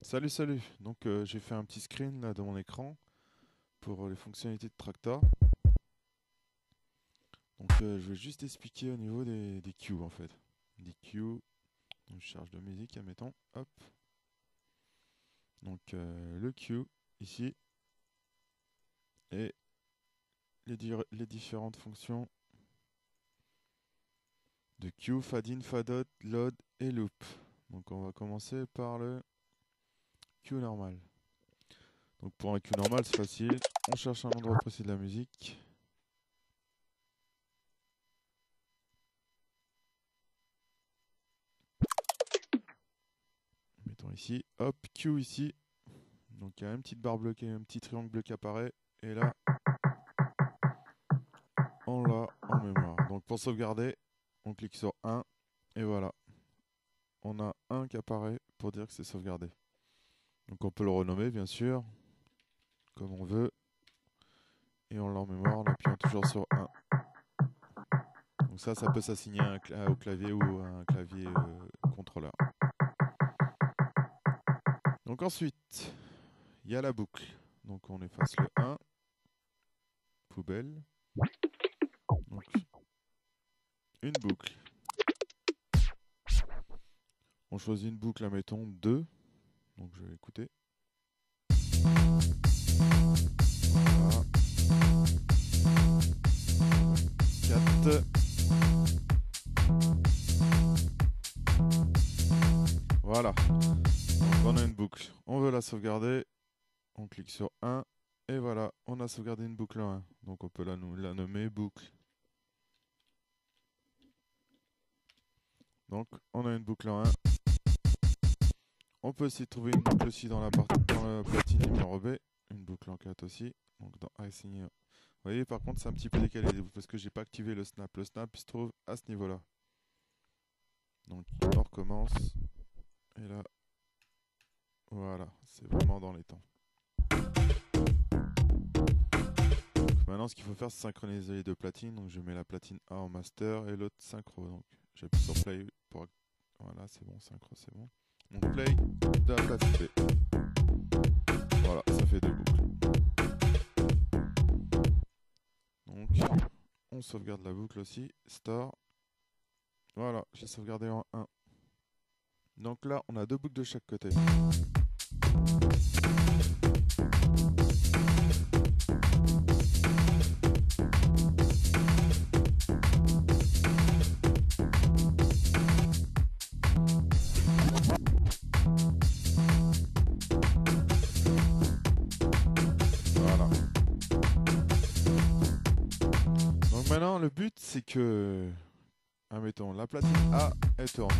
Salut, salut. Donc j'ai fait un petit screen là de mon écran pour les fonctionnalités de Tractor. Donc je vais juste expliquer au niveau des cues en fait. Des cues, donc, je charge de musique, admettons. Hop. Donc le cue ici et les différentes fonctions de cue, fade in, fade out, load et loop. Donc on va commencer par le cue normal. Donc pour un cue normal c'est facile. On cherche un endroit précis de la musique. Mettons ici. Hop, cue ici. Donc il y a une petite barre bloquée, un petit triangle bleu qui apparaît. Et là, on l'a en mémoire. Donc pour sauvegarder, on clique sur 1. Et voilà. On a 1 qui apparaît pour dire que c'est sauvegardé. Donc on peut le renommer bien sûr, comme on veut. Et on l'a en mémoire en appuyant toujours sur 1. Donc ça peut s'assigner au clavier ou à un clavier contrôleur. Donc ensuite, il y a la boucle. Donc on efface le 1. Poubelle. Donc une boucle. On choisit une boucle, admettons 2. Donc je vais écouter. Voilà. 4. Voilà. Donc on a une boucle. On veut la sauvegarder. On clique sur 1. Et voilà, on a sauvegardé une boucle 1. Donc on peut la nommer boucle. Donc on a une boucle 1. On peut aussi trouver une boucle aussi dans la platine numéro B. Une boucle en 4 aussi. Donc dans assigner. Vous voyez, par contre, c'est un petit peu décalé parce que j'ai pas activé le snap. Le snap, il se trouve à ce niveau-là. Donc on recommence. Et là, voilà, c'est vraiment dans les temps. Maintenant, ce qu'il faut faire, c'est synchroniser les deux platines. Donc, je mets la platine A en master et l'autre synchro. Donc, j'appuie sur play pour. Voilà, c'est bon, synchro, c'est bon. Donc, play de la platine B. Voilà, ça fait deux boucles. Donc, on sauvegarde la boucle aussi. Store. Voilà, j'ai sauvegardé en 1. Donc là, on a deux boucles de chaque côté. Voilà. Donc maintenant, le but, c'est que, admettons, la platine A, elle tourne.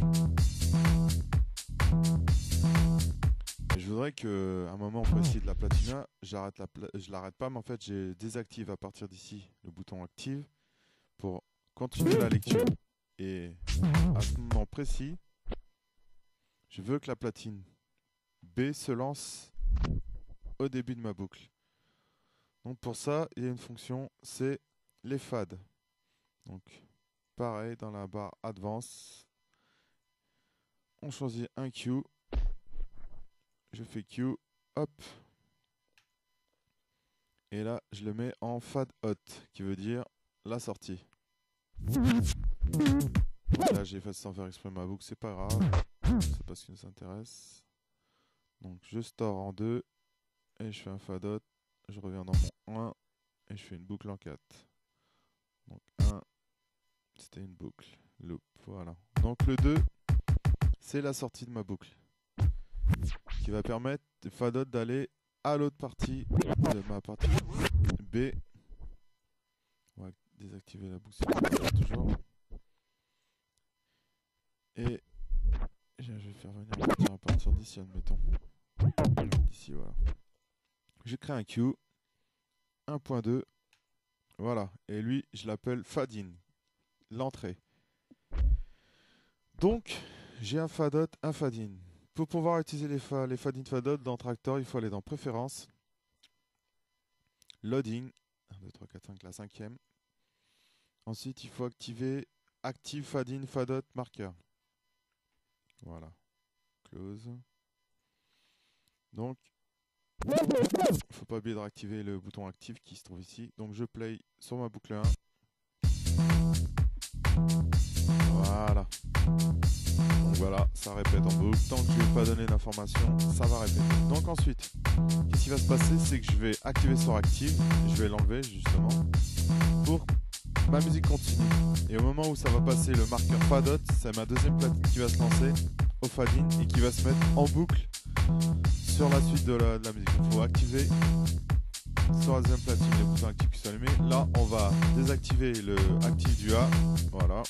Et je voudrais qu'à un moment précis de la platine A, je l'arrête pas, mais en fait, je désactive à partir d'ici le bouton active pour continuer la lecture. Et à ce moment précis, je veux que la platine B se lance au début de ma boucle. Donc pour ça, il y a une fonction, c'est les fades. Donc pareil, dans la barre Advance, on choisit un Q. Je fais Q, hop. Et là, je le mets en fade hot, qui veut dire la sortie. Donc là, j'ai fait sans faire exprès ma boucle, c'est pas grave. C'est pas ce qui nous intéresse. Donc je store en 2 et je fais un fade hot. Je reviens dans mon 1 et je fais une boucle en 4. Donc 1, c'était une boucle. Loop, voilà. Donc le 2, c'est la sortie de ma boucle. Qui va permettre de fade hot d'aller à l'autre partie de ma partie B. On va désactiver la boucle toujours. Et je vais faire venir à partir d'ici, admettons. D'ici, voilà. Je crée un queue 1.2. Voilà. Et lui, je l'appelle fade in, l'entrée. Donc, j'ai un fade out, un fade in. Pour pouvoir utiliser les fade in, fade out dans Tractor, il faut aller dans Préférences, Loading, 1, 2, 3, 4, 5, la cinquième. Ensuite, il faut activer Active fade in, fade out marker. Voilà. Close. Donc, faut pas oublier de réactiver le bouton actif qui se trouve ici. Donc je play sur ma boucle 1. Voilà. Donc voilà, ça répète en boucle. Tant que je vais pas donner d'informations, ça va répéter. Donc ensuite, qu'est-ce qui va se passer, c'est que je vais activer sur active. Je vais l'enlever justement pour que ma musique continue. Et au moment où ça va passer le marqueur Fadot, c'est ma deuxième platine qui va se lancer au fading et qui va se mettre en boucle sur la suite de la musique. Il faut activer sur la deuxième platine le bouton actif qui s'allume. Là, on va désactiver le actif du A. Voilà.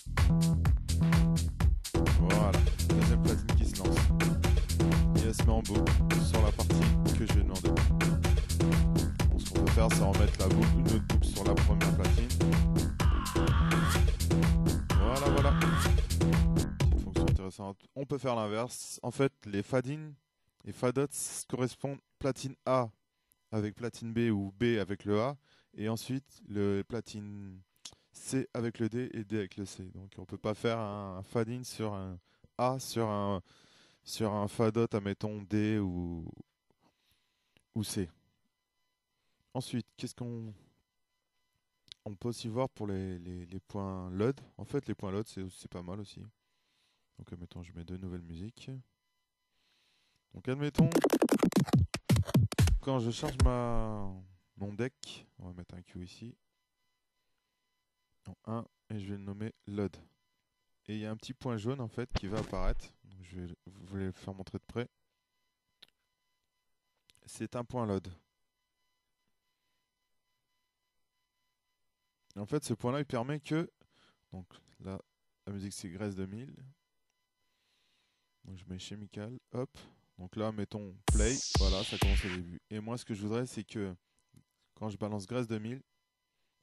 Voilà. Deuxième platine qui se lance. Et elle se met en boucle sur la partie que j'ai demandé. Donc, ce qu'on peut faire, c'est remettre la boucle, une autre boucle sur la première platine. Voilà, voilà. Petite fonction intéressante. On peut faire l'inverse. En fait, les fading et fadots correspondent platine A avec platine B ou B avec le A, et ensuite le platine C avec le D et D avec le C. Donc on peut pas faire un fade-in sur un A sur un fadot, admettons D ou C. Ensuite, qu'est-ce qu'on on peut aussi voir pour les points LOD. En fait, les points LOD, c'est pas mal aussi. Donc admettons, je mets deux nouvelles musiques. Donc admettons, quand je charge mon deck, on va mettre un Q ici, en 1, et je vais le nommer LOD. Et il y a un petit point jaune en fait qui va apparaître. Donc, je vais vous le faire montrer de près. C'est un point LOD. Et en fait, ce point-là, il permet que. Donc là, la musique c'est Grèce 2000. Donc je mets Chemical. Hop. Donc là, mettons play. Voilà, ça commence au début. Et moi, ce que je voudrais, c'est que quand je balance Grèce 2000, vous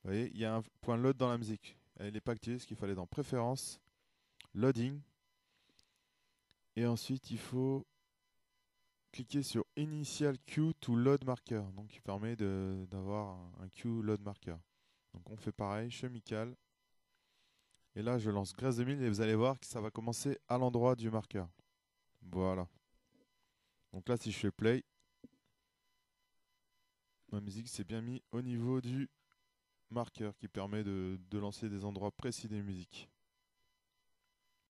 voyez, il y a un point LOD dans la musique. Elle n'est pas activée, ce qu'il fallait dans Préférences, Loading. Et ensuite, il faut cliquer sur Initial Queue to Load Marker, donc qui permet d'avoir un queue load marker. Donc on fait pareil, chemical. Et là je lance Grèce 2000 et vous allez voir que ça va commencer à l'endroit du marqueur. Voilà. Donc là si je fais play, ma musique s'est bien mis au niveau du marqueur qui permet de lancer des endroits précis des musiques.